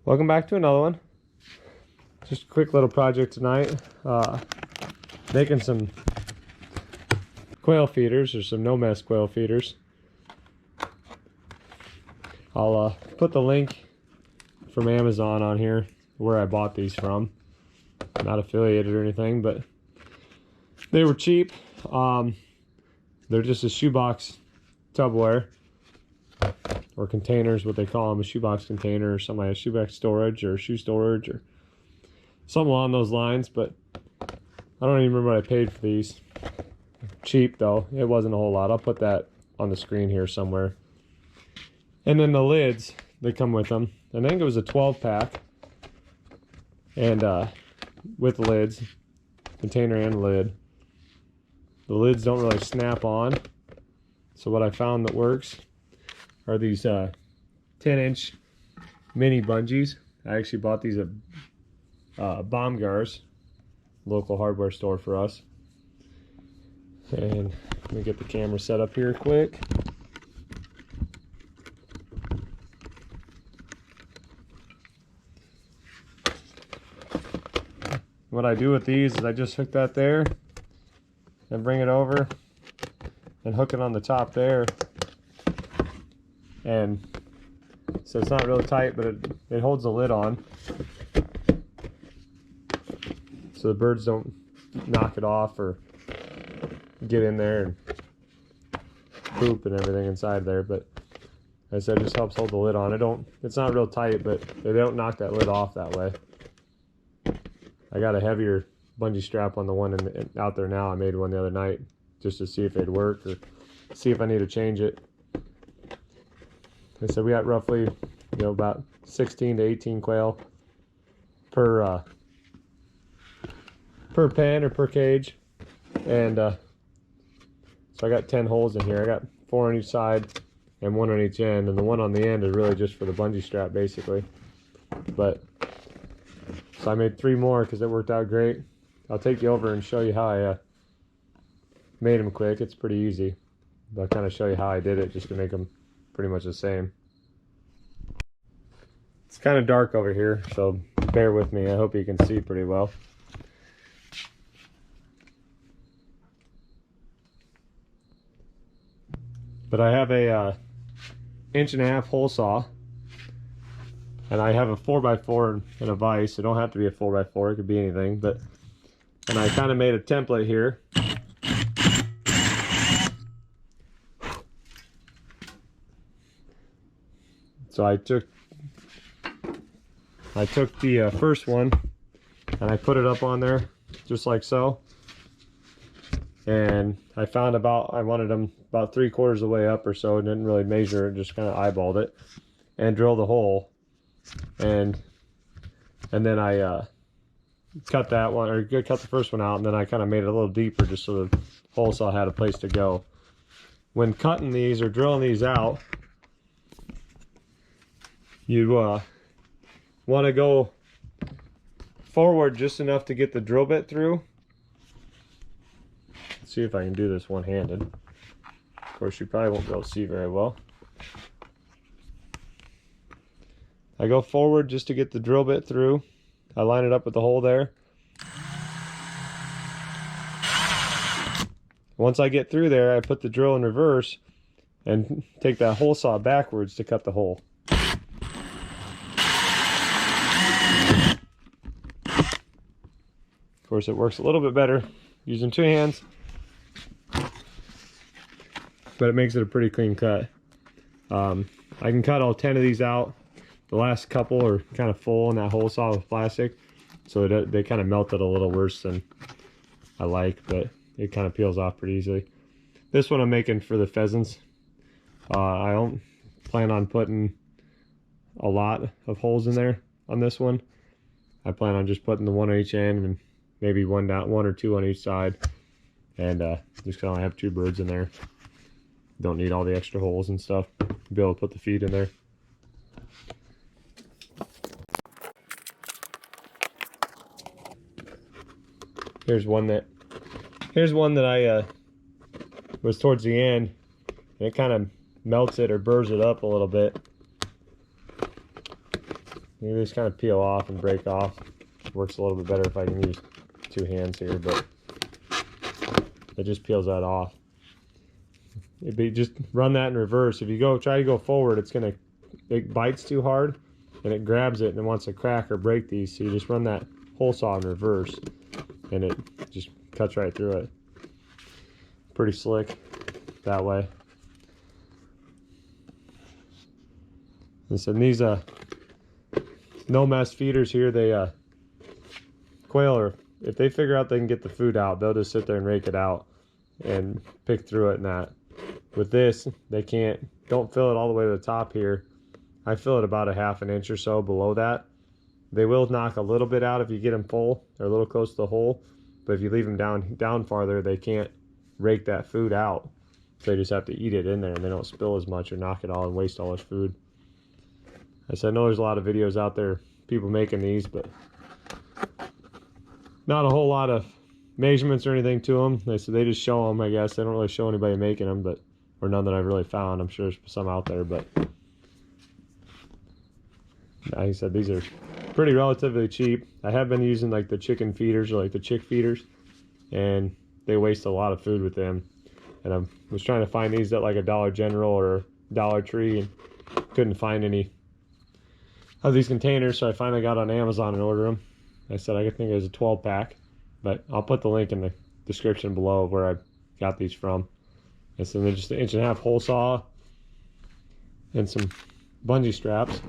Welcome back to another one. Just a quick little project tonight. Making some quail feeders, or some no-mess quail feeders. I'll put the link from Amazon on here where I bought these from. I'm not affiliated or anything, but they were cheap. They're just a shoebox Tupperware, or containers, what they call them, a shoebox container or something like a shoebox storage or shoe storage or something along those lines. But I don't even remember what I paid for these. Cheap though, it wasn't a whole lot. I'll put that on the screen here somewhere. And then the lids, they come with them. I think it was a 12-pack, and with lids, container and lid. The lids don't really snap on, so what I found that works are these 10-inch mini bungees. I actually bought these at Baumgar's, local hardware store for us. And let me get the camera set up here quick. What I do with these is I just hook that there and bring it over and hook it on the top there. And so it's not really tight, but it holds the lid on, so the birds don't knock it off or get in there and poop and everything inside there. But as I said, it just helps hold the lid on. It's not real tight, but they don't knock that lid off that way. I got a heavier bungee strap on the one out there now. I made one the other night just to see if it'd work or see if I need to change it. So we got roughly, about 16 to 18 quail per pen or per cage, and so I got 10 holes in here. I got 4 on each side and 1 on each end, and the one on the end is really just for the bungee strap basically. But so I made 3 more because it worked out great. I'll take you over and show you how I made them quick. It's pretty easy. I'll kind of show you how I did it just to make them pretty much the same. It's kind of dark over here, so bear with me. I hope you can see pretty well. But I have a 1.5-inch hole saw, and I have a 4x4 and a vise. It don't have to be a 4x4, it could be anything. And I kind of made a template here. So I took the first one and I put it up on there just like so, and I found I wanted them about 3/4 of the way up or so, and didn't really measure it, just kind of eyeballed it and drilled a hole, and then I cut that one, or cut the first one out, and then I kind of made it a little deeper just so the hole saw had a place to go. When cutting these or drilling these out, you want to go forward just enough to get the drill bit through. Let's see if I can do this one-handed. Of course, you probably won't be able to see very well. I go forward just to get the drill bit through. I line it up with the hole there. Once I get through there, I put the drill in reverse and take that hole saw backwards to cut the hole. Of course, it works a little bit better using 2 hands, but it makes it a pretty clean cut. I can cut all 10 of these out. The last couple are kind of full in that hole saw with plastic, so they kind of melted a little worse than I like, but it kind of peels off pretty easily. This one I'm making for the pheasants. I don't plan on putting a lot of holes in there on this one. I plan on just putting the 1 on each end and maybe 1 or 2 on each side, and just kind of have 2 birds in there. Don't need all the extra holes and stuff. Be able to put the feed in there. Here's one that I was towards the end, and it kind of melts it or burrs it up a little bit. You just kind of peel off and break off. Works a little bit better if I can use 2 hands here, but it just peels that off. Just run that in reverse. If you try to go forward, it bites too hard and it grabs it and it wants to crack or break these. So you just run that hole saw in reverse and it just cuts right through it. Pretty slick that way. And so these no mess feeders here, they quail if they figure out they can get the food out, they'll just sit there and rake it out and pick through it and that. With this, they don't fill it all the way to the top here. I fill it about a ½ an inch or so below that. They will knock a little bit out if you get them full or a little close to the hole, but if you leave them down farther, they can't rake that food out. So they just have to eat it in there and they don't spill as much or knock it all and waste all this food. I know there's a lot of videos out there, people making these, but not a whole lot of measurements or anything to them. They just show them, I guess. They don't really show anybody making them, or none that I've really found. I'm sure there's some out there, but like I said, these are pretty relatively cheap. I have been using like the chicken feeders or like the chick feeders, and they waste a lot of food with them. And I was trying to find these at like a Dollar General or Dollar Tree and couldn't find any of these containers, so I finally got on Amazon and ordered them. I said I think it was a 12-pack, but I'll put the link in the description below of where I got these from. And so they're just an 1.5 inch hole saw and some bungee straps.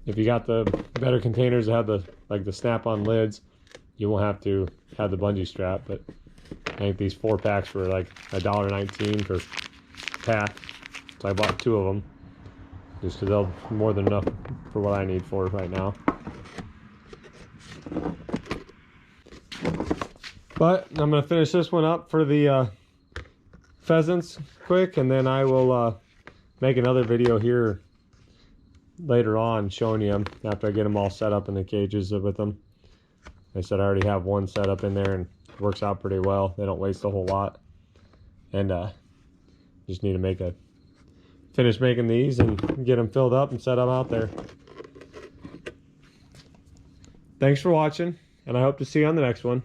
If you got the better containers that have the snap-on lids, you won't have to have the bungee strap. But I think these 4-packs were like $1.19 per pack, so I bought 2 of them just because they'll more than enough for what I need for it right now. But I'm going to finish this one up for the pheasants quick, and then I will make another video here later on showing you them after I get them all set up in the cages with them. Like I said, I already have one set up in there and it works out pretty well. They don't waste a whole lot. And just need to finish making these and get them filled up and set them out there. Thanks for watching, and I hope to see you on the next one.